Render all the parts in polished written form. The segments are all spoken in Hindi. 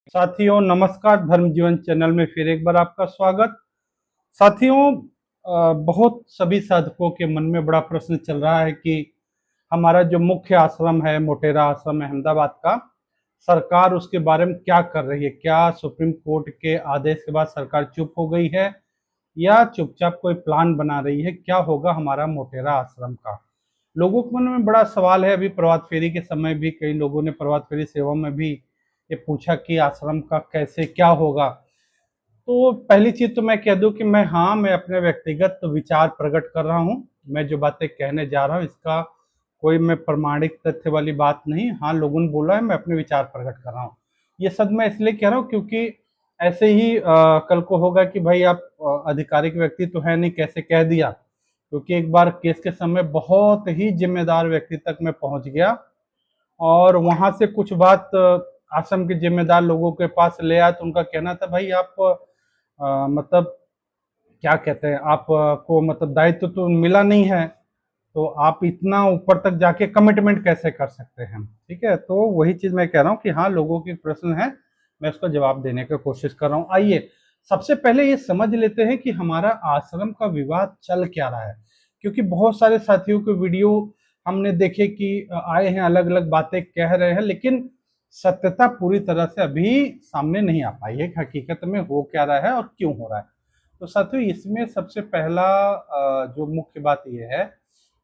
साथियों नमस्कार, धर्म जीवन चैनल में फिर एक बार आपका स्वागत। साथियों, बहुत सभी साधकों के मन में बड़ा प्रश्न चल रहा है कि हमारा जो मुख्य आश्रम है, मोटेरा आश्रम है अहमदाबाद का, सरकार उसके बारे में क्या कर रही है। क्या सुप्रीम कोर्ट के आदेश के बाद सरकार चुप हो गई है या चुपचाप कोई प्लान बना रही है? क्या होगा हमारा मोटेरा आश्रम का? लोगों के मन में बड़ा सवाल है। अभी प्रभात फेरी के समय भी कई लोगों ने प्रभात फेरी सेवा में भी ये पूछा कि आश्रम का कैसे क्या होगा। तो पहली चीज तो मैं कह दूं कि मैं अपने व्यक्तिगत विचार प्रकट कर रहा हूं। मैं जो बातें कहने जा रहा हूं इसका कोई मैं प्रमाणिक तथ्य वाली बात नहीं। हाँ, लोगों ने बोला है, मैं अपने विचार प्रकट कर रहा हूँ। ये सब मैं इसलिए कह रहा हूँ क्योंकि ऐसे ही कल को होगा कि भाई आप आधिकारिक व्यक्ति तो है नहीं, कैसे कह दिया। क्योंकि एक बार केस के समय बहुत ही जिम्मेदार व्यक्ति तक मैं पहुंच गया और वहां से कुछ बात आश्रम के जिम्मेदार लोगों के पास ले आया। तो उनका कहना था भाई आप मतलब क्या कहते हैं, आप को मतलब दायित्व तो मिला नहीं है, तो आप इतना ऊपर तक जाके कमिटमेंट कैसे कर सकते हैं। ठीक है, तो वही चीज मैं कह रहा हूँ कि हाँ, लोगों के प्रश्न है, मैं उसका जवाब देने की कोशिश कर रहा हूँ। आइए सबसे पहले ये समझ लेते हैं कि हमारा आश्रम का विवाद चल क्या रहा है। क्योंकि बहुत सारे साथियों के वीडियो हमने देखे कि आए हैं, अलग अलग बातें कह रहे हैं, लेकिन सत्यता पूरी तरह से अभी सामने नहीं आ पाई है, हकीकत में हो क्या रहा है और क्यों हो रहा है। तो साथियों, इसमें सबसे पहला जो मुख्य बात यह है,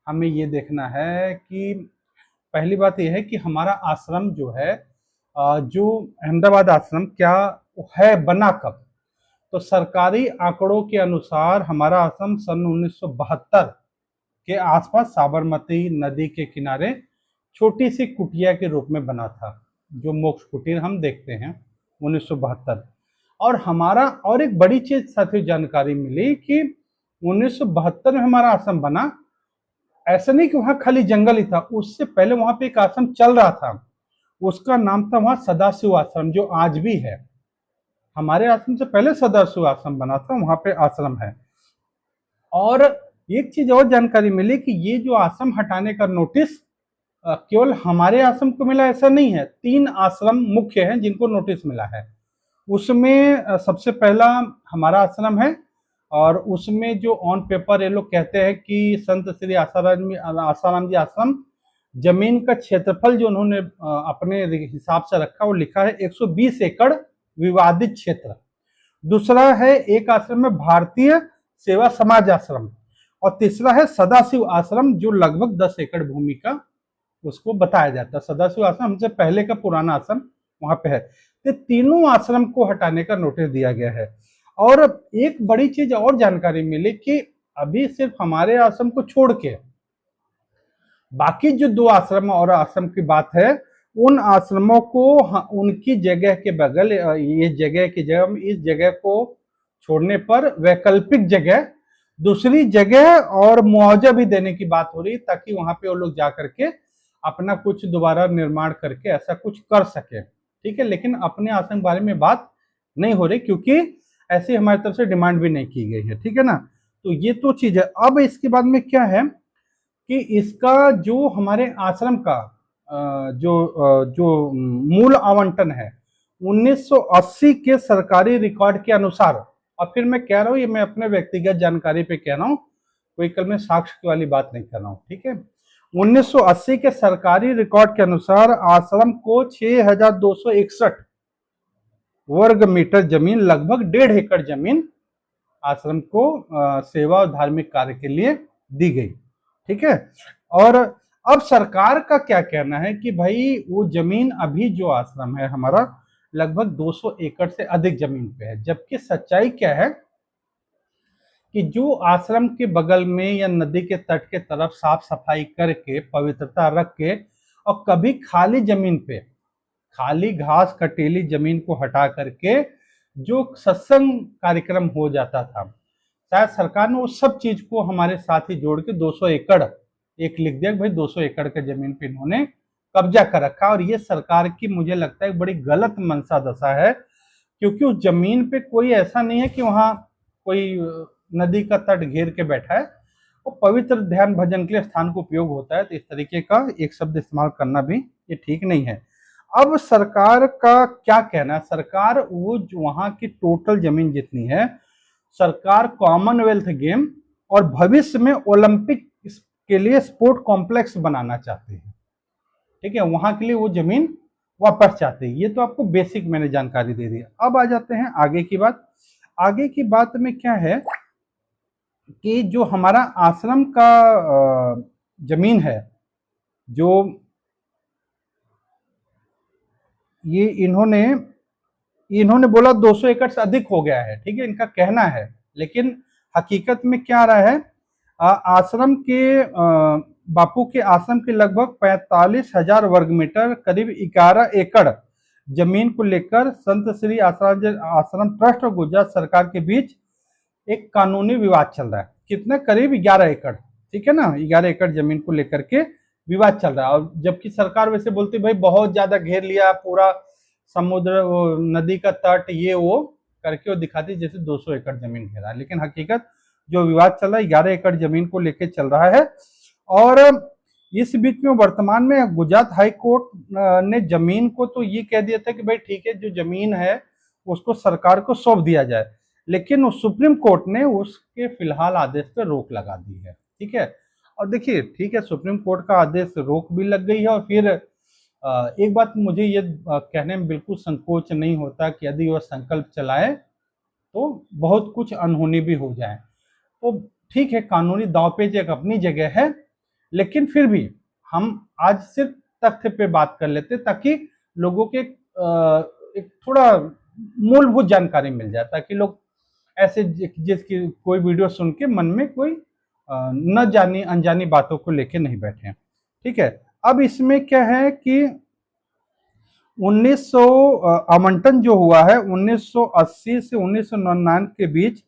हमें ये देखना है कि पहली बात यह है कि हमारा आश्रम जो है, जो अहमदाबाद आश्रम क्या है, बना कब। तो सरकारी आंकड़ों के अनुसार हमारा आश्रम सन 1972 के आसपास साबरमती नदी के किनारे छोटी सी कुटिया के रूप में बना था, जो मोक्ष कुटीर हम देखते हैं 1972। और हमारा और एक बड़ी चीज साथियों जानकारी मिली कि 1972 में हमारा आश्रम बना। ऐसा नहीं कि वहां खाली जंगल ही था, उससे पहले वहां पे एक आश्रम चल रहा था, उसका नाम था वहां सदाशिव आश्रम, जो आज भी है। हमारे आश्रम से पहले सदाशिव आश्रम बना था, वहां पे आश्रम है। और एक चीज और जानकारी मिली कि ये जो आश्रम हटाने का नोटिस केवल हमारे आश्रम को मिला ऐसा नहीं है। 3 आश्रम मुख्य हैं जिनको नोटिस मिला है। उसमें सबसे पहला हमारा आश्रम है, और उसमें जो ऑन पेपर ये लोग कहते हैं कि संत श्री आसाराम जी आश्रम, जमीन का क्षेत्रफल जो उन्होंने अपने हिसाब से रखा वो लिखा है 120 एकड़ विवादित क्षेत्र। दूसरा है एक आश्रम है भारतीय सेवा समाज आश्रम, और तीसरा है सदाशिव आश्रम जो लगभग 10 एकड़ भूमि का उसको बताया जाता है। सदाशिव आश्रम हमसे पहले का पुराना आश्रम वहां पे है। तो तीनों आश्रम को हटाने का नोटिस दिया गया है। और एक बड़ी चीज और जानकारी मिली कि अभी सिर्फ हमारे आश्रम को छोड़ के बाकी जो 2 आश्रम और आश्रम की बात है, उन आश्रमों को उनकी जगह के बगल, ये जगह की जगह, इस जगह को छोड़ने पर वैकल्पिक जगह, दूसरी जगह और मुआवजा भी देने की बात हो रही, ताकि वहां पे वो लोग जा करके अपना कुछ दोबारा निर्माण करके ऐसा कुछ कर सके। ठीक है, लेकिन अपने आश्रम के बारे में बात नहीं हो रही, क्योंकि ऐसी हमारी तरफ से डिमांड भी नहीं की गई है। ठीक है ना, तो ये तो चीज है। अब इसके बाद में क्या है कि इसका जो हमारे आश्रम का जो मूल आवंटन है 1980 के सरकारी रिकॉर्ड के अनुसार, और फिर मैं कह रहा हूं, ये मैं अपने व्यक्तिगत जानकारी पे कह रहा हूं, कोई कल में साक्ष्य वाली बात नहीं कर रहा हूं। ठीक है, 1980 के सरकारी रिकॉर्ड के अनुसार आश्रम को 6261 वर्ग मीटर जमीन, लगभग 1.5 एकड़ जमीन आश्रम को सेवा और धार्मिक कार्य के लिए दी गई। ठीक है, और अब सरकार का क्या कहना है कि भाई वो जमीन, अभी जो आश्रम है हमारा लगभग 200 एकड़ से अधिक जमीन पे है। जबकि सच्चाई क्या है कि जो आश्रम के बगल में या नदी के तट के तरफ साफ सफाई करके, पवित्रता रख के, और कभी खाली जमीन पे, खाली घास कटीली जमीन को हटा करके जो सत्संग कार्यक्रम हो जाता था, शायद सरकार ने उस सब चीज को हमारे साथ ही जोड़ के 200 एकड़ एक लिख दिया। भाई 200 एकड़ के जमीन पे इन्होंने कब्जा कर रखा, और ये सरकार की मुझे लगता है बड़ी गलत मंशा दशा है। क्योंकि उस जमीन पे कोई ऐसा नहीं है कि वहां कोई नदी का तट घेर के बैठा है, वो पवित्र ध्यान भजन के लिए स्थान का उपयोग होता है। तो इस तरीके का एक शब्द इस्तेमाल करना भी ये ठीक नहीं है। अब सरकार का क्या कहना है, सरकार वो वहां की टोटल जमीन जितनी है, सरकार कॉमनवेल्थ गेम और भविष्य में ओलंपिक के लिए स्पोर्ट कॉम्प्लेक्स बनाना चाहती है। ठीक है, वहां के लिए वो जमीन वापस चाहते हैं। ये तो आपको बेसिक मैंने जानकारी दे दी। अब आ जाते हैं आगे की बात। आगे की बात में क्या है कि जो हमारा आश्रम का जमीन है, जो ये इन्होंने बोला 200 एकड़ से अधिक हो गया है। ठीक है, इनका कहना है, लेकिन हकीकत में क्या आ रहा है, आश्रम के बापू के आश्रम के लगभग 45,000 वर्ग मीटर करीब 11 एकड़ जमीन को लेकर संत श्री आश्रम ट्रस्ट और गुजरात सरकार के बीच एक कानूनी विवाद चल रहा है। कितने, करीब 11 एकड़। ठीक है ना, 11 एकड़ जमीन को लेकर के विवाद चल रहा है। और जबकि सरकार वैसे बोलती भाई बहुत ज्यादा घेर लिया, पूरा समुद्र, नदी का तट, ये वो करके वो दिखाती जैसे 200 एकड़ जमीन घेरा है। लेकिन हकीकत जो विवाद चल रहा है 11 एकड़ जमीन को लेकर चल रहा है। और इस बीच में वर्तमान में गुजरात हाई कोर्ट ने जमीन को तो ये कह दिया था कि भाई ठीक है, जो जमीन है उसको सरकार को सौंप दिया जाए, लेकिन सुप्रीम कोर्ट ने उसके फिलहाल आदेश पर रोक लगा दी है। ठीक है, और देखिए ठीक है, सुप्रीम कोर्ट का आदेश रोक भी लग गई है। और फिर एक बात मुझे ये कहने में बिल्कुल संकोच नहीं होता कि यदि वह संकल्प चलाए तो बहुत कुछ अनहोनी भी हो जाए। तो ठीक है, कानूनी दांवपेच एक अपनी जगह है, लेकिन फिर भी हम आज सिर्फ तथ्य पे बात कर लेते ताकि लोगों के एक थोड़ा मूलभूत जानकारी मिल जाए, ताकि लोग ऐसे जिसकी कोई वीडियो सुन के मन में कोई न जानी अनजानी बातों को लेके नहीं बैठे। ठीक है, अब इसमें क्या है कि 1900 आवंटन जो हुआ है 1980 से 1999 के बीच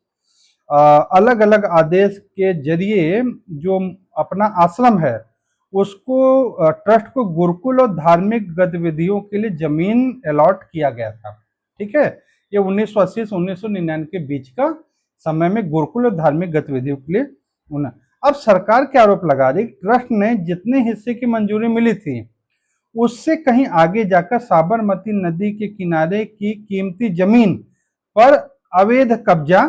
अलग अलग आदेश के जरिए जो अपना आश्रम है उसको ट्रस्ट को गुरुकुल और धार्मिक गतिविधियों के लिए जमीन अलॉट किया गया था। ठीक है, ये 1980 से 1999 के बीच का समय में गुरुकुल और धार्मिक गतिविधियों के लिए। अब सरकार के आरोप लगा रही, ट्रस्ट ने जितने हिस्से की मंजूरी मिली थी उससे कहीं आगे जाकर साबरमती नदी के किनारे की कीमती जमीन पर अवैध कब्जा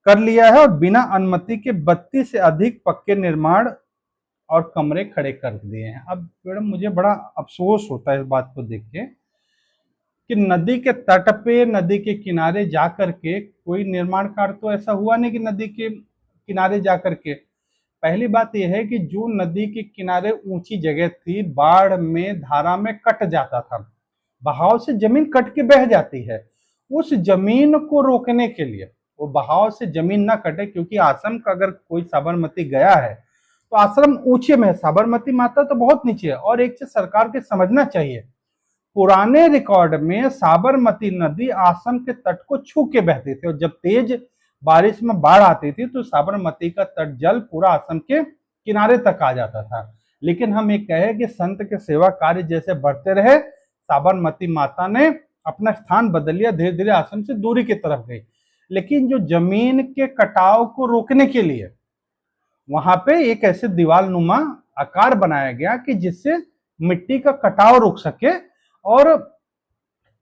कर लिया है और बिना अनुमति के 32 से अधिक पक्के निर्माण और कमरे खड़े कर दिए हैं। अब मैडम मुझे बड़ा अफसोस होता है इस बात को देख के कि नदी के तट पे, नदी के किनारे जाकर के कोई निर्माण कार्य तो ऐसा हुआ नहीं कि नदी के किनारे जाकर के। पहली बात यह है कि जो नदी के किनारे ऊंची जगह थी, बाढ़ में धारा में कट जाता था, बहाव से जमीन कट के बह जाती है। उस जमीन को रोकने के लिए, वो बहाव से जमीन ना कटे, क्योंकि आश्रम का अगर कोई साबरमती गया है तो आश्रम ऊंचे में है, साबरमती माता तो बहुत नीचे है। और एक चीज सरकार के समझना चाहिए, पुराने रिकॉर्ड में साबरमती नदी आश्रम के तट को छू के बहती थी, और जब तेज बारिश में बाढ़ आती थी तो साबरमती का तट जल पूरा आश्रम के किनारे तक आ जाता था। लेकिन हम ये कहे कि संत के सेवा कार्य जैसे बढ़ते रहे, साबरमती माता ने अपना स्थान बदल लिया, धीरे धीरे आश्रम से दूरी की तरफ गई। लेकिन जो जमीन के कटाव को रोकने के लिए वहां पे एक ऐसे दीवार नुमा आकार बनाया गया कि जिससे मिट्टी का कटाव रुक सके और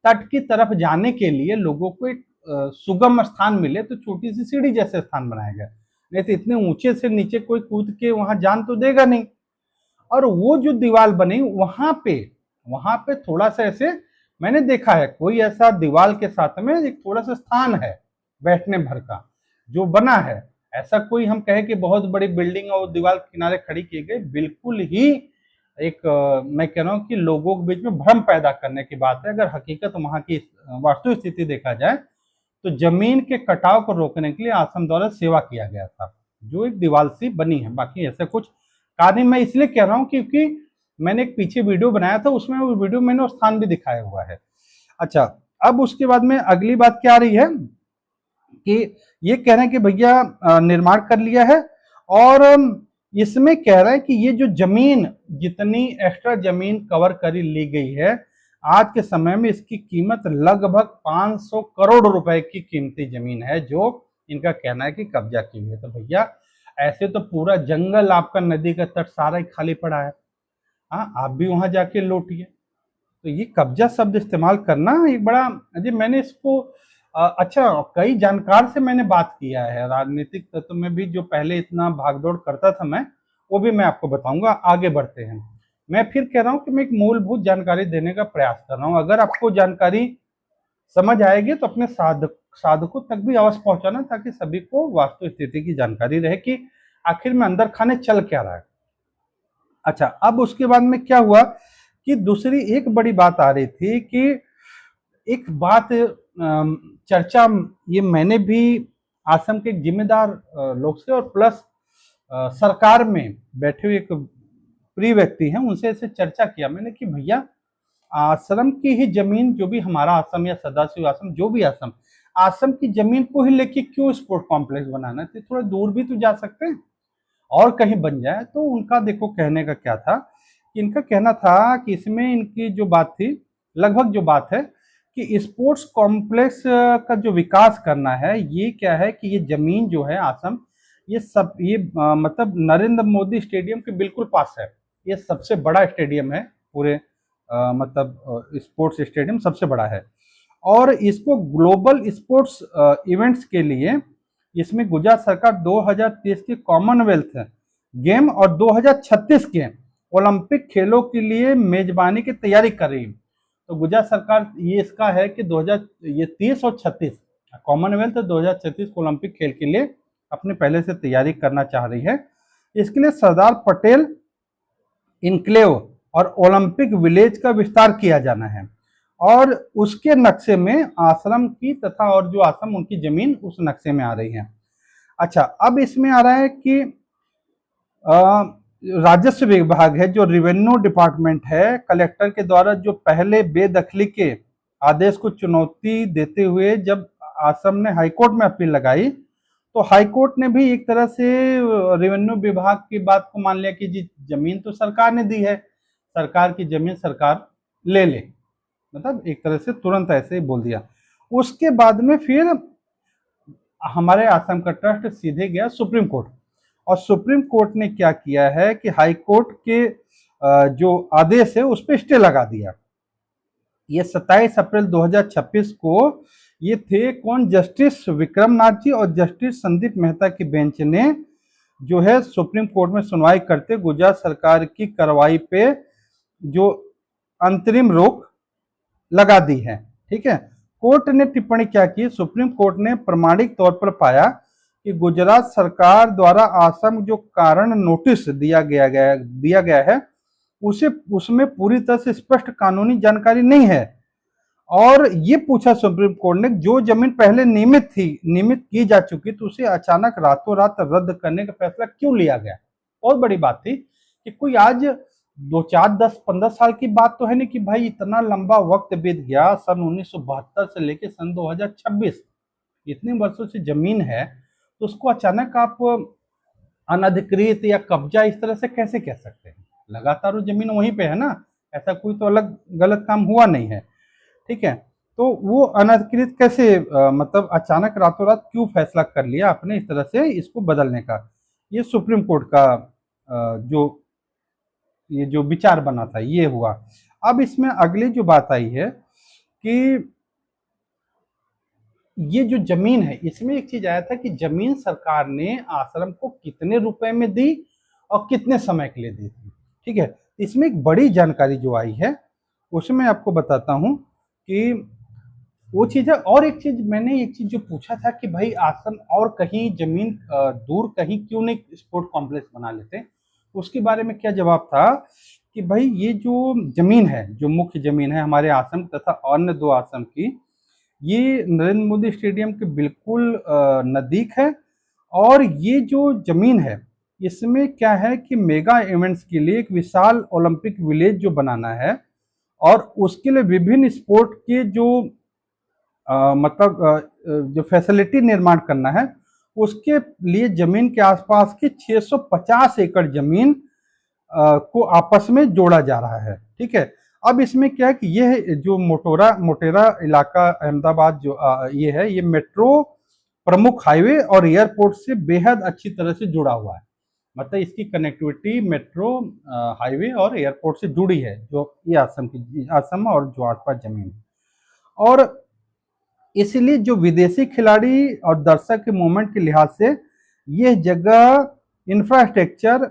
तट की तरफ जाने के लिए लोगों को एक सुगम स्थान मिले। तो छोटी सी सीढ़ी जैसे स्थान बनाया गया, नहीं तो इतने ऊंचे से नीचे कोई कूद के वहां जान तो देगा नहीं। और वो जो दीवार बनी वहां पे थोड़ा सा ऐसे मैंने देखा है, कोई ऐसा दीवार के साथ में एक थोड़ा सा स्थान है बैठने भर का जो बना है। ऐसा कोई हम कहे कि बहुत बड़ी बिल्डिंग और दीवार किनारे खड़ी की गई, बिल्कुल ही एक मैं कह रहा हूँ कि लोगों के बीच में भ्रम पैदा करने की बात है। अगर हकीकत वहां की वास्तविक स्थिति देखा जाए तो जमीन के कटाव को रोकने के लिए आश्रम द्वारा सेवा किया गया था, जो एक दीवार सी बनी है। बाकी ऐसा कुछ कार्य मैं इसलिए कह रहा हूँ क्योंकि मैंने एक पीछे वीडियो बनाया था, उसमें वो वीडियो मैंने वो स्थान भी दिखाया हुआ है। अच्छा, अब उसके बाद में अगली बात क्या आ रही है कि ये कह रहे हैं कि भैया निर्माण कर लिया है, और इसमें कह रहे हैं कि ये जो जमीन, जितनी एक्स्ट्रा जमीन कवर करी ली गई है, आज के समय में इसकी कीमत लगभग 500 करोड़ रुपए की कीमती जमीन है, जो इनका कहना है कि कब्जा की हुई है। तो भैया ऐसे तो पूरा जंगल आपका, नदी का तट सारा ही खाली पड़ा है, हाँ आप भी वहां जाके लूटिए। तो ये कब्जा शब्द इस्तेमाल करना एक बड़ा, जी मैंने इसको अच्छा कई जानकार से मैंने बात किया है राजनीतिक तत्व में भी, जो पहले इतना भागदौड़ करता था मैं, वो भी मैं आपको बताऊंगा। आगे बढ़ते हैं। मैं फिर कह रहा हूँ कि मैं एक मूलभूत जानकारी देने का प्रयास कर रहा हूँ। अगर आपको जानकारी समझ आएगी तो अपने साधकों तक भी अवश्य पहुंचाना, ताकि सभी को वास्तु स्थिति की जानकारी रहे कि आखिर में अंदर खाने चल क्या रहा है। अच्छा, अब उसके बाद में क्या हुआ कि दूसरी एक बड़ी बात आ रही थी कि एक बात चर्चा, ये मैंने भी आश्रम के एक जिम्मेदार लोग से और प्लस सरकार में बैठे हुए एक प्रिय व्यक्ति हैं, उनसे ऐसे चर्चा किया मैंने कि भैया आश्रम की ही जमीन, जो भी हमारा आश्रम या सदाशिव आश्रम, जो भी आश्रम, आश्रम की जमीन को ही लेके क्यों स्पोर्ट कॉम्प्लेक्स बनाना है? थोड़ा दूर भी तो जा सकते हैं और कहीं बन जाए। तो उनका देखो कहने का क्या था कि इनका कहना था कि इसमें इनकी जो बात थी, लगभग जो बात है कि स्पोर्ट्स कॉम्प्लेक्स का जो विकास करना है, ये क्या है कि ये जमीन जो है आश्रम, ये सब ये मतलब नरेंद्र मोदी स्टेडियम के बिल्कुल पास है। ये सबसे बड़ा स्टेडियम है पूरे मतलब स्पोर्ट्स स्टेडियम सबसे बड़ा है, और इसको ग्लोबल स्पोर्ट्स इवेंट्स के लिए इसमें गुजरात सरकार 2030 के कॉमनवेल्थ गेम और 2036 के ओलंपिक खेलों के लिए मेजबानी की तैयारी कर रही है। तो गुजरात सरकार ये इसका है कि 2030 और 36 कॉमनवेल्थ 2036 ओलंपिक खेल के लिए अपने पहले से तैयारी करना चाह रही है। इसके लिए सरदार पटेल इनक्लेव और ओलंपिक विलेज का विस्तार किया जाना है, और उसके नक्शे में आश्रम की तथा और जो आश्रम उनकी जमीन उस नक्शे में आ रही है। अच्छा, अब इसमें आ रहा है कि राजस्व विभाग है, जो रेवेन्यू डिपार्टमेंट है, कलेक्टर के द्वारा जो पहले बेदखली के आदेश को चुनौती देते हुए जब आश्रम ने हाईकोर्ट में अपील लगाई, तो हाईकोर्ट ने भी एक तरह से रेवेन्यू विभाग की बात को मान लिया कि जी जमीन तो सरकार ने दी है, सरकार की जमीन सरकार ले ले, मतलब एक तरह से तुरंत ऐसे ही बोल दिया। उसके बाद में फिर हमारे आश्रम का ट्रस्ट सीधे गया सुप्रीम कोर्ट, और सुप्रीम कोर्ट ने क्या किया है कि हाई कोर्ट के जो आदेश है उस पर स्टे लगा दिया। ये 27 अप्रैल 2026 को ये थे कौन, जस्टिस विक्रमनाथ जी और जस्टिस संदीप मेहता की बेंच ने जो है सुप्रीम कोर्ट में सुनवाई करते गुजरात सरकार की कार्रवाई पे जो अंतरिम रोक लगा दी है। ठीक है, कोर्ट ने टिप्पणी क्या की, सुप्रीम कोर्ट ने प्रमाणिक तौर पर पाया कि गुजरात सरकार द्वारा आश्रम जो कारण नोटिस दिया गया है उसे उसमें पूरी तरह से स्पष्ट कानूनी जानकारी नहीं है। और ये पूछा सुप्रीम कोर्ट ने, जो जमीन पहले नियमित की जा चुकी, तो उसे अचानक रातों रात रद्द करने का फैसला क्यों लिया गया? बहुत बड़ी बात थी कि कोई आज 2, 4, 10, 15 साल की बात तो है नहीं कि भाई इतना लंबा वक्त बीत गया, सन 1972 से लेके सन 2026 इतने वर्षों से जमीन है, तो उसको अचानक आप अनधिकृत या कब्जा इस तरह से कैसे कह सकते हैं? लगातार वो जमीन वहीं पे है ना, ऐसा कोई तो अलग गलत काम हुआ नहीं है। ठीक है, तो वो अनधिकृत कैसे मतलब अचानक रातों रात क्यों फैसला कर लिया आपने इस तरह से इसको बदलने का? ये सुप्रीम कोर्ट का ये जो विचार बना था ये हुआ। अब इसमें अगली जो बात आई है कि ये जो जमीन है, इसमें एक चीज आया था कि जमीन सरकार ने आश्रम को कितने रुपए में दी और कितने समय के लिए दी थी। ठीक है, इसमें एक बड़ी जानकारी जो आई है उसमें आपको बताता हूं कि वो चीज है। और एक चीज मैंने एक चीज जो पूछा था कि भाई आश्रम और कहीं जमीन दूर कहीं क्यों नहीं स्पोर्ट कॉम्प्लेक्स बना लेते, उसके बारे में क्या जवाब था कि भाई ये जो जमीन है, जो मुख्य जमीन है हमारे आश्रम तथा अन्य 2 आश्रम की, ये नरेंद्र मोदी स्टेडियम के बिल्कुल नज़दीक है। और ये जो जमीन है इसमें क्या है कि मेगा इवेंट्स के लिए एक विशाल ओलंपिक विलेज जो बनाना है, और उसके लिए विभिन्न स्पोर्ट के जो मतलब जो फैसिलिटी निर्माण करना है, उसके लिए जमीन के आसपास की 650 एकड़ जमीन को आपस में जोड़ा जा रहा है। ठीक है, अब इसमें क्या है कि यह जो मोटेरा इलाका अहमदाबाद जो ये है, ये मेट्रो प्रमुख हाईवे और एयरपोर्ट से बेहद अच्छी तरह से जुड़ा हुआ है। मतलब इसकी कनेक्टिविटी मेट्रो, हाईवे और एयरपोर्ट से जुड़ी है, जो ये आसम और जो आसपास जमीन है। और इसलिए जो विदेशी खिलाड़ी और दर्शक के मूवमेंट के लिहाज से यह जगह इंफ्रास्ट्रक्चर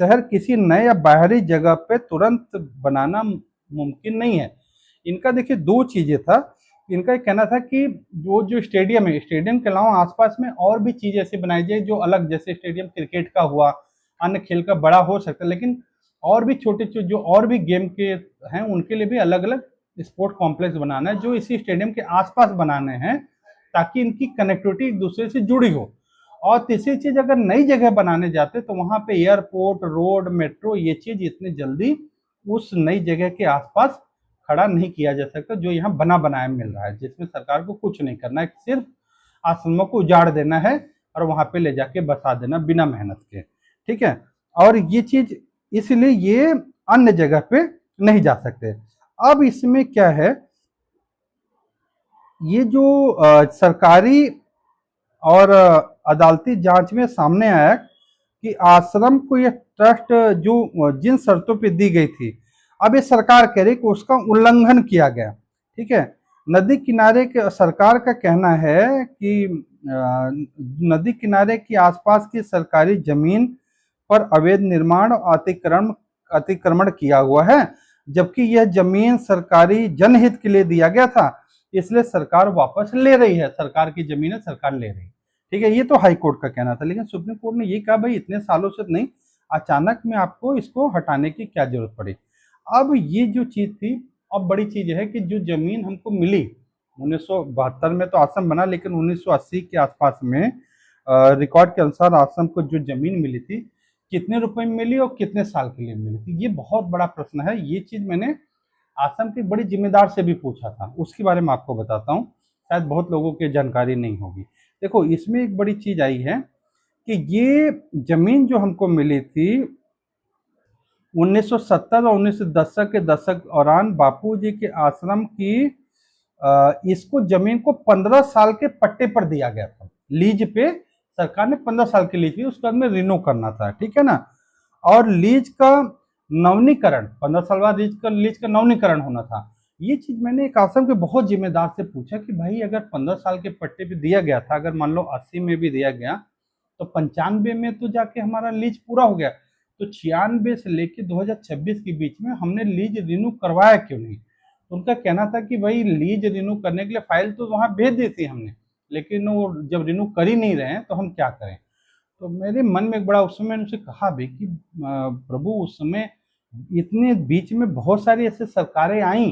शहर किसी नए या बाहरी जगह पे तुरंत बनाना मुमकिन नहीं है। इनका देखिए दो चीजें था। इनका एक कहना था कि जो स्टेडियम है, स्टेडियम के अलावा आसपास में और भी चीजें ऐसी बनाई जाए जो अलग, जैसे स्टेडियम क्रिकेट का हुआ, अन्य खेल का बड़ा हो सकता है, लेकिन और भी छोटे जो और भी गेम के हैं उनके लिए भी अलग अलग स्पोर्ट कॉम्प्लेक्स बनाना है, जो इसी स्टेडियम के आसपास बनाने हैं, ताकि इनकी कनेक्टिविटी एक दूसरे से जुड़ी हो। और तीसरी चीज, अगर नई जगह बनाने जाते तो वहां पे एयरपोर्ट, रोड, मेट्रो, ये चीज इतनी जल्दी उस नई जगह के आसपास खड़ा नहीं किया जा सकता, जो यहाँ बना बनाया मिल रहा है, जिसमें सरकार को कुछ नहीं करना है, सिर्फ आश्रमों को उजाड़ देना है और वहां पे ले जाके बसा देना बिना मेहनत के। ठीक है, और ये चीज इसलिए ये अन्य जगह पे नहीं जा सकते। अब इसमें क्या है, ये जो सरकारी और अदालती जांच में सामने आया कि आश्रम को यह ट्रस्ट जो जिन शर्तों पे दी गई थी, अब ये सरकार कह रही कि उसका उल्लंघन किया गया। ठीक है, नदी किनारे के सरकार का कहना है कि नदी किनारे की आसपास की सरकारी जमीन पर अवैध निर्माण और अतिक्रमण किया हुआ है, जबकि यह जमीन सरकारी जनहित के लिए दिया गया था, इसलिए सरकार वापस ले रही है। सरकार की जमीन है, सरकार ले रही है। ठीक है, ये तो हाई कोर्ट का कहना था, लेकिन सुप्रीम कोर्ट ने ये कहा भाई इतने सालों से नहीं, अचानक में आपको इसको हटाने की क्या जरूरत पड़ी। अब ये जो चीज थी, अब बड़ी चीज है कि जो जमीन हमको मिली 1972 में तो आश्रम बना, लेकिन 1980 के आसपास में रिकॉर्ड के अनुसार आश्रम को जो जमीन मिली थी, कितने रुपए में मिली और कितने साल के लिए मिली थी, ये बहुत बड़ा प्रश्न है। ये चीज मैंने आश्रम के बड़ी जिम्मेदार से भी पूछा था, उसके बारे में आपको बताता हूँ, शायद बहुत लोगों की जानकारी नहीं होगी। देखो, इसमें एक बड़ी चीज आई है कि ये जमीन जो हमको मिली थी 1970 और 1910 के दशक दौरान बापू जी के आश्रम की इसको जमीन को 15 साल के पट्टे पर दिया गया था, लीज पे। सरकार ने 15 साल की लीज दी, उसके बाद में रिन्यू करना था। ठीक है ना, और लीज का नवीनीकरण 15 साल बाद लीज का नवीनीकरण होना था। ये चीज मैंने एक आश्रम के बहुत जिम्मेदार से पूछा कि भाई अगर 15 साल के पट्टे पे दिया गया था, अगर मान लो 80 में भी दिया गया तो 95 में तो जाके हमारा लीज पूरा हो गया, तो 96 से लेके 2026 के बीच में हमने लीज रिन्यू करवाया क्यों नहीं। तो उनका कहना था कि भाई लीज रिन्यू करने के लिए फाइल तो वहां भेज दी थी हमने, लेकिन वो जब रिन्यू कर ही नहीं रहे हैं तो हम क्या करें। तो मेरे मन में एक बड़ा, उस समय उनसे कहा भी कि प्रभु उस समय इतने बीच में बहुत सारी ऐसे सरकारें आई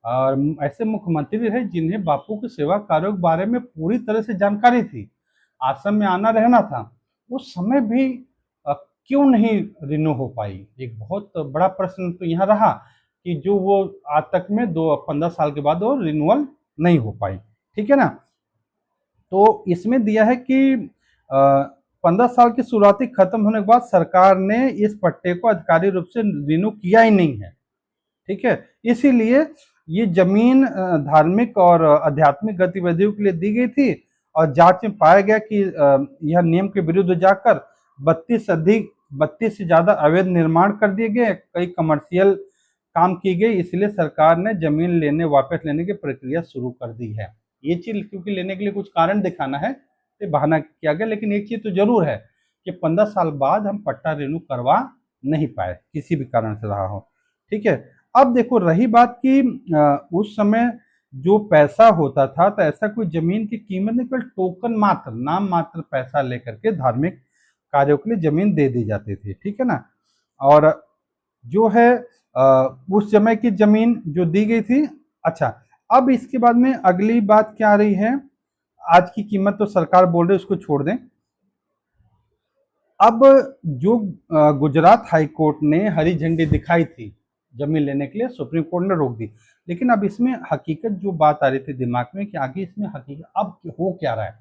और ऐसे मुख्यमंत्री रहे जिन्हें बापू के सेवा कार्यों के बारे में पूरी तरह से जानकारी थी, आश्रम में आना रहना था, उस समय भी क्यों नहीं रिन्यू हो पाई। एक बहुत बड़ा प्रश्न तो यहाँ रहा कि जो वो आज तक में 15 साल के बाद वो रिन्यूअल नहीं हो पाई। ठीक है ना, तो इसमें दिया है कि 15 साल की शुरुआती खत्म होने के बाद सरकार ने इस पट्टे को आधिकारिक रूप से रिन्यू किया ही नहीं है। ठीक है, इसीलिए ये जमीन धार्मिक और आध्यात्मिक गतिविधियों के लिए दी गई थी, और जांच में पाया गया कि यह नियम के विरुद्ध जाकर 32 से ज्यादा अवैध निर्माण कर दिए गए, कई कमर्शियल काम की गई, इसलिए सरकार ने जमीन वापस लेने की प्रक्रिया शुरू कर दी है। ये चीज क्योंकि लेने के लिए कुछ कारण दिखाना है तो बहाना किया गया, लेकिन एक चीज तो जरूर है कि 15 साल बाद हम पट्टा रिन्यू करवा नहीं पाए, किसी भी कारण से रहा हो। ठीक है, अब देखो रही बात कि उस समय जो पैसा होता था, तो ऐसा कोई जमीन की कीमत नहीं, केवल टोकन मात्र, नाम मात्र पैसा लेकर के धार्मिक कार्यों के लिए जमीन दे दी जाती थी। ठीक है ना, और जो है उस समय की जमीन जो दी गई थी। अच्छा, अब इसके बाद में अगली बात क्या आ रही है, आज की कीमत तो सरकार बोल रही है उसको छोड़ दें। अब जो गुजरात हाई कोर्ट ने हरी झंडी दिखाई थी जमीन लेने के लिए, सुप्रीम कोर्ट ने रोक दी, लेकिन अब इसमें हकीकत जो बात आ रही थी दिमाग में कि आगे इसमें हकीकत अब हो क्या रहा है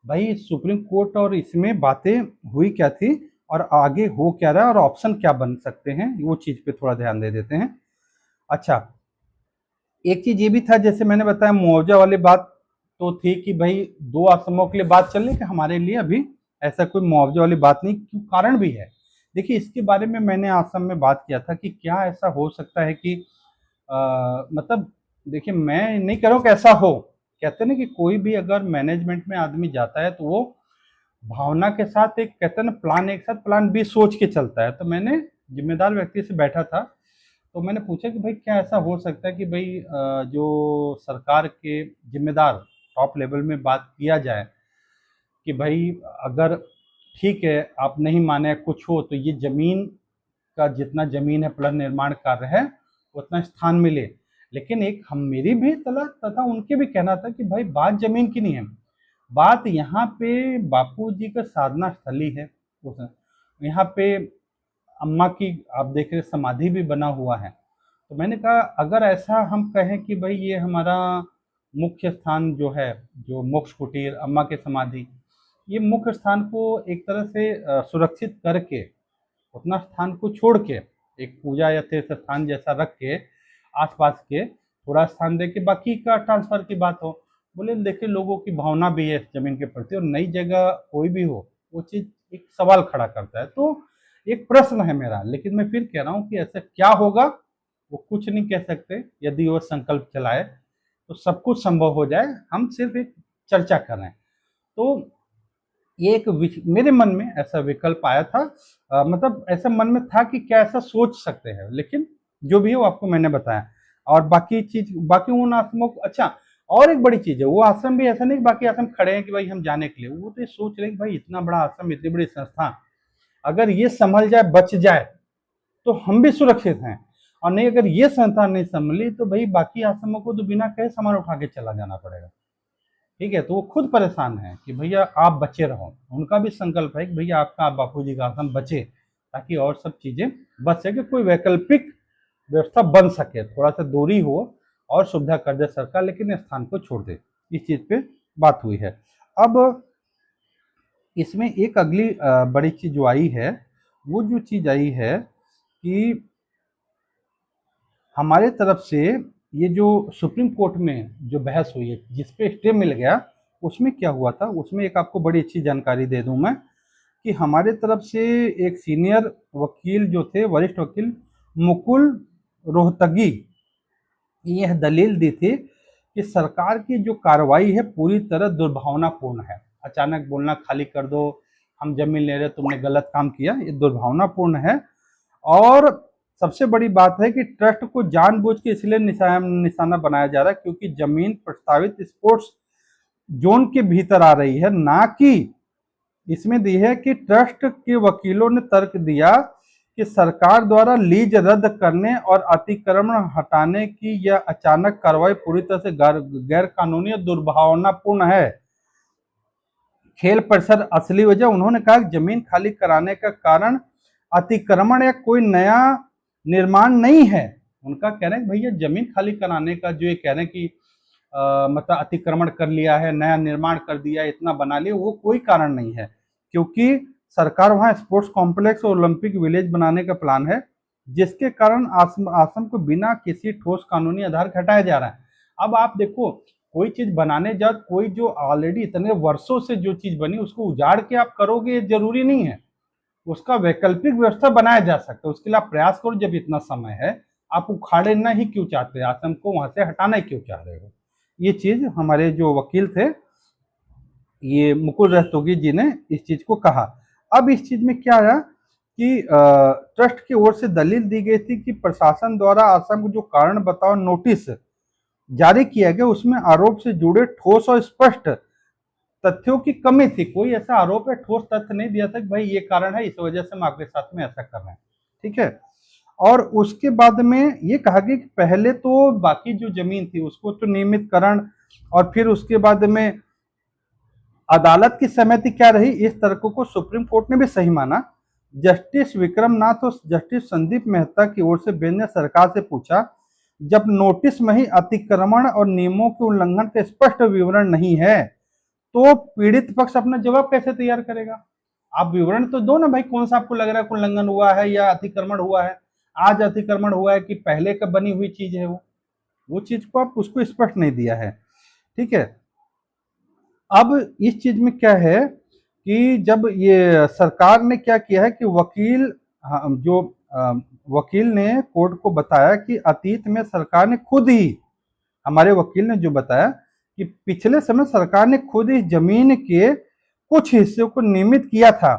भाई, सुप्रीम कोर्ट और इसमें बातें हुई क्या थी और आगे हो क्या रहा है और ऑप्शन क्या बन सकते हैं, वो चीज पे थोड़ा ध्यान दे देते हैं। अच्छा, एक चीज ये भी था, जैसे मैंने बताया मुआवजा वाली बात तो थी कि भाई 2 आश्रमों के लिए बात चल रही कि हमारे लिए अभी ऐसा कोई मुआवजे वाली बात नहीं, क्यों कारण भी है। देखिए इसके बारे में मैंने आसाम में बात किया था कि क्या ऐसा हो सकता है कि मतलब देखिए मैं नहीं कह रहा हूँ कि ऐसा हो, कहते हैं ना कि कोई भी अगर मैनेजमेंट में आदमी जाता है तो वो भावना के साथ एक कहते हैं ना प्लान, एक साथ प्लान बी सोच के चलता है। तो मैंने जिम्मेदार व्यक्ति से बैठा था, तो मैंने पूछा कि भाई क्या ऐसा हो सकता है कि भाई जो सरकार के जिम्मेदार टॉप लेवल में बात किया जाए कि भाई अगर ठीक है आप नहीं माने कुछ हो तो ये जमीन का जितना जमीन है पुनर्निर्माण कार्य है उतना स्थान मिले। लेकिन एक हम मेरी भी तला तथा उनके भी कहना था कि भाई बात जमीन की नहीं है, बात यहाँ पे बापू जी का साधना स्थली है। यहाँ पे अम्मा की आप देख रहे समाधि भी बना हुआ है। तो मैंने कहा अगर ऐसा हम कहें कि भाई ये हमारा मुख्य स्थान जो है, जो मोक्ष कुटीर अम्मा के समाधि, ये मुख्य स्थान को एक तरह से सुरक्षित करके उतना स्थान को छोड़ के एक पूजा या तीर्थ स्थान जैसा रख के आसपास के थोड़ा स्थान दे के बाकी का ट्रांसफर की बात हो। बोले देखिए लोगों की भावना भी है इस जमीन के प्रति, और नई जगह कोई भी हो वो चीज़ एक सवाल खड़ा करता है। तो एक प्रश्न है मेरा, लेकिन मैं फिर कह रहा हूँ कि ऐसा क्या होगा वो कुछ नहीं कह सकते। यदि वो संकल्प चलाए तो सब कुछ संभव हो जाए, हम सिर्फ एक चर्चा कर रहे हैं। तो ये एक मेरे मन में ऐसा विकल्प आया था, मतलब ऐसा मन में था कि क्या ऐसा सोच सकते हैं, लेकिन जो भी हो आपको मैंने बताया। और बाकी चीज बाकी उन आश्रमों को, अच्छा और एक बड़ी चीज है, वो आश्रम भी ऐसा नहीं कि बाकी आश्रम खड़े हैं कि भाई हम जाने के लिए, वो तो ये सोच रहे हैं कि भाई इतना बड़ा आश्रम इतनी बड़ी संस्था अगर ये संभल जाए बच जाए तो हम भी सुरक्षित हैं, और नहीं अगर ये संस्था नहीं संभली तो भाई बाकी आश्रमों को तो बिना कहे सामान उठा के चला जाना पड़ेगा। ठीक है, तो वो खुद परेशान है कि भैया आप बचे रहो, उनका भी संकल्प है कि भैया आपका आप बापू जी का आश्रम बचे ताकि और सब चीजें बच सके, कोई वैकल्पिक व्यवस्था बन सके, थोड़ा सा दूरी हो और सुविधा कर दे सरकार, लेकिन स्थान को छोड़ दे। इस चीज पे बात हुई है। अब इसमें एक अगली बड़ी चीज जो आई है, वो जो चीज आई है कि हमारे तरफ से ये जो सुप्रीम कोर्ट में जो बहस हुई है जिसपे स्टे मिल गया, उसमें क्या हुआ था, उसमें एक आपको बड़ी अच्छी जानकारी दे दूं मैं कि हमारे तरफ से एक सीनियर वकील जो थे, वरिष्ठ वकील मुकुल रोहतगी, यह दलील दी थी कि सरकार की जो कार्रवाई है पूरी तरह दुर्भावनापूर्ण है। अचानक बोलना खाली कर दो, हम जमीन ले रहे, तुमने गलत काम किया, ये दुर्भावनापूर्ण है। और सबसे बड़ी बात है कि ट्रस्ट को जानबूझ के इसलिए निशाना बनाया जा रहा है क्योंकि जमीन प्रस्तावित स्पोर्ट्स जोन के भीतर आ रही है, ना कि इसमें दी है कि ट्रस्ट के वकीलों ने तर्क दिया कि सरकार द्वारा लीज रद्द करने और अतिक्रमण हटाने की यह अचानक कार्रवाई पूरी तरह से गैर कानूनी और दुर्भावनापूर्ण है। खेल परिसर असली वजह, उन्होंने कहा कि जमीन खाली कराने का कारण अतिक्रमण या कोई नया निर्माण नहीं है। उनका कह रहे हैं भैया जमीन खाली कराने का जो ये कह रहे हैं कि मतलब अतिक्रमण कर लिया है, नया निर्माण कर दिया, इतना बना लिया, वो कोई कारण नहीं है, क्योंकि सरकार वहां स्पोर्ट्स कॉम्प्लेक्स और ओलंपिक विलेज बनाने का प्लान है, जिसके कारण आश्रम को बिना किसी ठोस कानूनी आधार के हटाया जा रहा है। अब आप देखो कोई चीज बनाने जाओ, कोई जो ऑलरेडी इतने वर्षों से जो चीज बनी उसको उजाड़ के आप करोगे, जरूरी नहीं है, उसका वैकल्पिक व्यवस्था बनाया जा सकता है, उसके लिए आप प्रयास करो। जब इतना समय है आप उखाड़ना ही क्यों चाहते हैं, आश्रम को वहां से हटाना ही क्यों चाह रहे हो। ये चीज हमारे जो वकील थे, ये मुकुल रोहतगी जी ने इस चीज को कहा। अब इस चीज में क्या आया कि ट्रस्ट की ओर से दलील दी गई थी कि प्रशासन द्वारा आश्रम को जो कारण बताओ नोटिस जारी किया गया, उसमें आरोप से जुड़े ठोस और स्पष्ट तथ्यों की कमी थी। कोई ऐसा आरोप है, ठोस तथ्य नहीं दिया था कि भाई ये कारण है, इस वजह से हम आपके साथ में ऐसा कर रहे हैं। ठीक है, और उसके बाद में ये कहा गया कि पहले तो बाकी जो जमीन थी उसको तो नियमितकरण, और फिर उसके बाद में अदालत की सहमति क्या रही, इस तर्कों को सुप्रीम कोर्ट ने भी सही माना। जस्टिस विक्रमनाथ और जस्टिस संदीप मेहता की ओर से बेंच ने सरकार से पूछा, जब नोटिस में ही अतिक्रमण और नियमों के उल्लंघन का स्पष्ट विवरण नहीं है तो पीड़ित पक्ष अपना जवाब कैसे तैयार करेगा। आप विवरण तो दो ना भाई, कौन सा आपको लग रहा है उल्लंघन हुआ है या अतिक्रमण हुआ है, आज अतिक्रमण हुआ है कि पहले का बनी हुई चीज है, वो चीज को आप उसको स्पष्ट नहीं दिया है। ठीक है, अब इस चीज में क्या है कि जब ये सरकार ने क्या किया है कि वकील, हाँ, जो वकील ने कोर्ट को बताया कि अतीत में सरकार ने खुद ही, हमारे वकील ने जो बताया कि पिछले समय सरकार ने खुद ही जमीन के कुछ हिस्से को नियमित किया था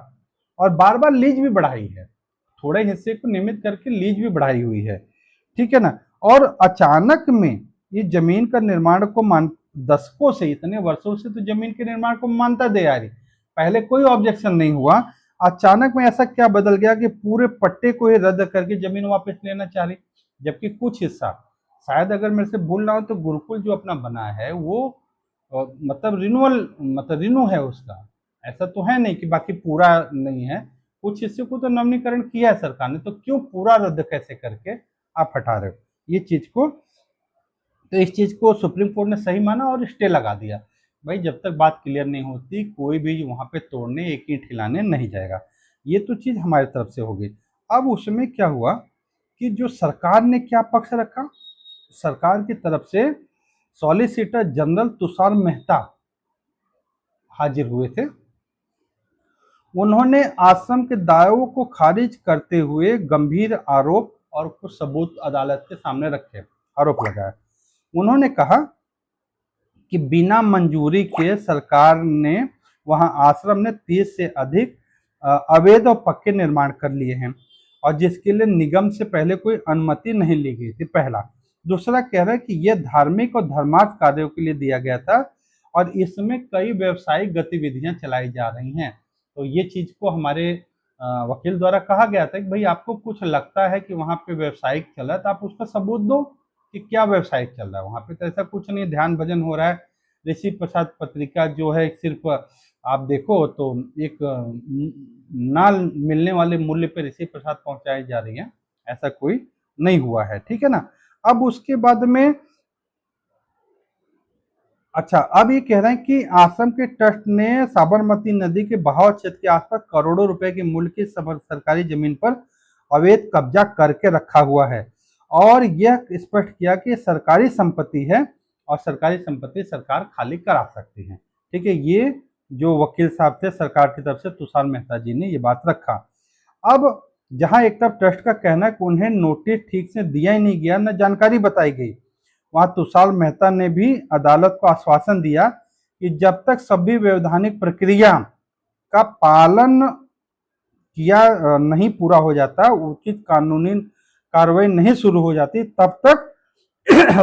और बार बार लीज भी बढ़ाई है, थोड़े हिस्से को नियमित करके लीज भी बढ़ाई हुई है, ठीक है ना। और अचानक में ये जमीन का निर्माण को मान, दशकों से, इतने वर्षों से तो जमीन के निर्माण को मानता दे आ रही, पहले कोई ऑब्जेक्शन नहीं हुआ, अचानक में ऐसा क्या बदल गया कि पूरे पट्टे को ही रद्द करके जमीन वापस लेना चाह रही, जबकि कुछ हिस्सा, शायद अगर मेरे से भूल ना हो तो गुरुकुल जो अपना बना है वो मतलब रिन्यूअल, मतलब रिन्यू है उसका, ऐसा तो है नहीं कि बाकी पूरा नहीं है, कुछ हिस्से को तो नवीनीकरण किया है सरकार ने, तो क्यों पूरा रद्द कैसे करके आप हटा रहे हो ये चीज को। तो इस चीज को सुप्रीम कोर्ट ने सही माना और स्टे लगा दिया, भाई जब तक बात क्लियर नहीं होती कोई भी वहां पे तोड़ने, एक ईंट हिलाने नहीं जाएगा। ये तो चीज हमारी तरफ से हो गई। अब उसमें क्या हुआ कि जो सरकार ने क्या पक्ष रखा, सरकार की तरफ से सॉलिसिटर जनरल तुषार मेहता हाजिर हुए थे। उन्होंने आश्रम के दावों को खारिज करते हुए गंभीर आरोप और कुछ सबूत अदालत के सामने रखे, आरोप लगाया। उन्होंने कहा कि बिना मंजूरी के सरकार ने वहां आश्रम ने 30 से अधिक अवैध और पक्के निर्माण कर लिए हैं और जिसके लिए निगम से पहले कोई अनुमति नहीं ली गई थी, पहला। दूसरा कह रहा है कि यह धार्मिक और धर्मार्थ कार्यों के लिए दिया गया था और इसमें कई व्यवसायिक गतिविधियां चलाई जा रही हैं। तो ये चीज को हमारे वकील द्वारा कहा गया था कि भाई आपको कुछ लगता है कि वहां पे व्यवसायिक चल रहा है तो आप उसका सबूत दो कि क्या व्यवसायिक चल रहा है वहां पे, तो ऐसा कुछ नहीं, ध्यान भजन हो रहा है। ऋषि प्रसाद पत्रिका जो है सिर्फ आप देखो तो एक ना मिलने वाले मूल्य पे ऋषि प्रसाद पहुंचाई जा रही है, ऐसा कोई नहीं हुआ है, ठीक है ना। अब उसके बाद में, अच्छा, अब ये कह रहे हैं कि आश्रम के ट्रस्ट ने साबरमती नदी के बहाव क्षेत्र के आसपास करोड़ों रुपए के मूल्य की सरकारी जमीन पर अवैध कब्जा करके रखा हुआ है और यह स्पष्ट किया कि सरकारी संपत्ति है और सरकारी संपत्ति सरकार खाली करा सकती है, ठीक है। ये जो वकील साहब थे सरकार की तरफ से, तुषार मेहता जी ने ये बात रखा। अब जहां एक तरफ ट्रस्ट का कहना है कि उन्हें नोटिस ठीक से दिया ही नहीं गया, न जानकारी बताई गई, वहां तुषार मेहता ने भी अदालत को आश्वासन दिया कि जब तक सभी वैधानिक प्रक्रिया का पालन किया नहीं पूरा हो जाता, उचित कानूनी कार्रवाई नहीं शुरू हो जाती, तब तक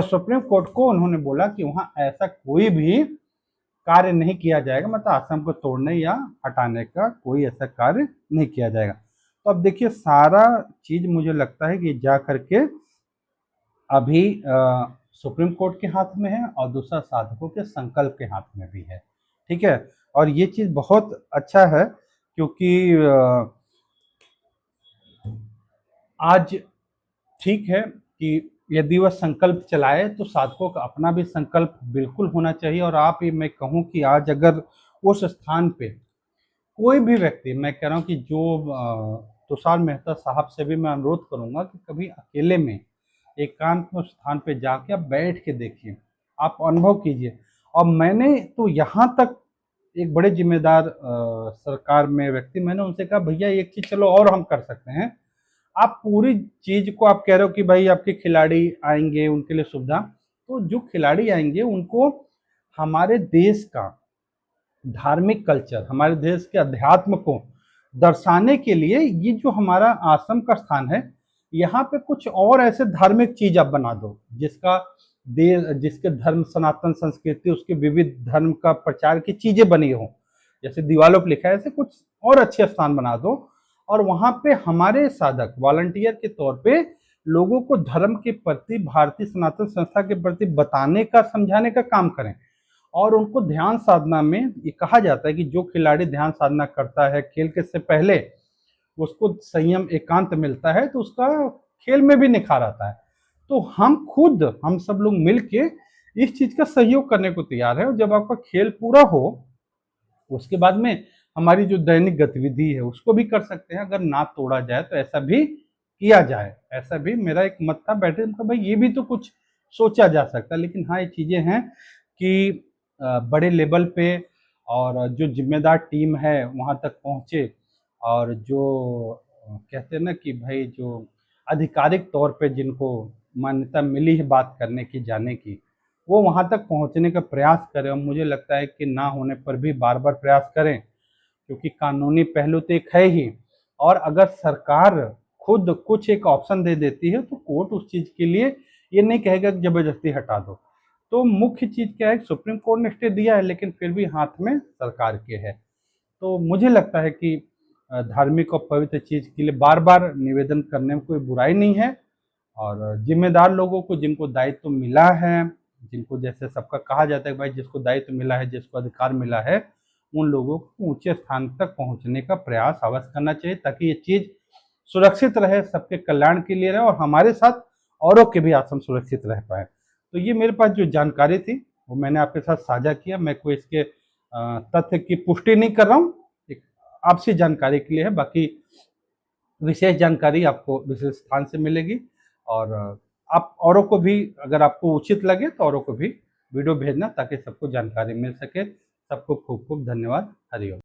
सुप्रीम कोर्ट को उन्होंने बोला कि वहां ऐसा कोई भी कार्य नहीं किया जाएगा, मतलब आश्रम को तोड़ने या हटाने का कोई ऐसा कार्य नहीं किया जाएगा। तो अब देखिए सारा चीज मुझे लगता है कि जा करके अभी सुप्रीम कोर्ट के हाथ में है और दूसरा साधकों के संकल्प के हाथ में भी है, ठीक है। और ये चीज बहुत अच्छा है क्योंकि आज ठीक है कि यदि वह संकल्प चलाए तो साधकों का अपना भी संकल्प बिल्कुल होना चाहिए। और आप ये, मैं कहूँ कि आज अगर उस स्थान पे कोई भी व्यक्ति, मैं कह रहा हूँ कि जो तुषार मेहता साहब से भी मैं अनुरोध करूंगा कि कभी अकेले में एकांत में स्थान पे जाके आप बैठ के देखिए, आप अनुभव कीजिए। और मैंने तो यहाँ तक एक बड़े जिम्मेदार सरकार में व्यक्ति, मैंने उनसे कहा भैया एक चीज चलो और हम कर सकते हैं, आप पूरी चीज को आप कह रहे हो कि भाई आपके खिलाड़ी आएंगे उनके लिए सुविधा, तो जो खिलाड़ी आएंगे उनको हमारे देश का धार्मिक कल्चर, हमारे देश के अध्यात्म को दर्शाने के लिए ये जो हमारा आश्रम का स्थान है, यहाँ पे कुछ और ऐसे धार्मिक चीज आप बना दो जिसका देश, जिसके धर्म, सनातन संस्कृति, उसके विविध धर्म का प्रचार की चीजें बनी हो, जैसे दीवालों पर लिखा है, ऐसे कुछ और अच्छे स्थान बना दो और वहां पे हमारे साधक वॉलंटियर के तौर पे लोगों को धर्म के प्रति, भारतीय सनातन संस्था के प्रति बताने का, समझाने का काम करें। और उनको ध्यान साधना में, ये कहा जाता है कि जो खिलाड़ी ध्यान साधना करता है खेल के से पहले, उसको संयम, एकांत मिलता है तो उसका खेल में भी निखार आता है। तो हम खुद, हम सब लोग मिलके इस चीज का सहयोग करने को तैयार है और जब आपका खेल पूरा हो उसके बाद में हमारी जो दैनिक गतिविधि है उसको भी कर सकते हैं, अगर ना तोड़ा जाए तो ऐसा भी किया जाए। ऐसा भी मेरा एक मत था, बैठे तो भाई ये भी तो कुछ सोचा जा सकता है। लेकिन हाँ, ये चीजें हैं कि बड़े लेवल पे और जो जिम्मेदार टीम है वहाँ तक पहुँचे, और जो कहते हैं ना कि भाई जो आधिकारिक तौर पे जिनको मान्यता मिली है बात करने की, जाने की, वो वहाँ तक पहुँचने का प्रयास करें। और मुझे लगता है कि ना होने पर भी बार बार प्रयास करें, क्योंकि कानूनी पहलू तो एक है ही, और अगर सरकार खुद कुछ एक ऑप्शन दे देती है तो कोर्ट उस चीज़ के लिए ये नहीं कहेगा कि ज़बरदस्ती हटा दो। तो मुख्य चीज़ क्या है, सुप्रीम कोर्ट ने स्टे दिया है लेकिन फिर भी हाथ में सरकार के है। तो मुझे लगता है कि धार्मिक और पवित्र चीज़ के लिए बार बार निवेदन करने में कोई बुराई नहीं है, और जिम्मेदार लोगों को जिनको दायित्व मिला है, जिनको जैसे सबका कहा जाता है भाई जिसको दायित्व मिला है, जिसको अधिकार मिला है, उन लोगों को ऊंचे स्थान तक पहुंचने का प्रयास अवश्य करना चाहिए, ताकि ये चीज़ सुरक्षित रहे, सबके कल्याण के लिए रहे, और हमारे साथ औरों के भी आश्रम सुरक्षित रह पाए। तो ये मेरे पास जो जानकारी थी वो मैंने आपके साथ साझा किया। मैं कोई इसके तथ्य की पुष्टि नहीं कर रहा हूँ, एक आपसी जानकारी के लिए है। बाकी विशेष जानकारी आपको विशेष स्थान से मिलेगी, और आप औरों को भी, अगर आपको उचित लगे तो औरों को भी वीडियो भेजना ताकि सबको जानकारी मिल सके। सबको खूब खूब धन्यवाद। हरिओम।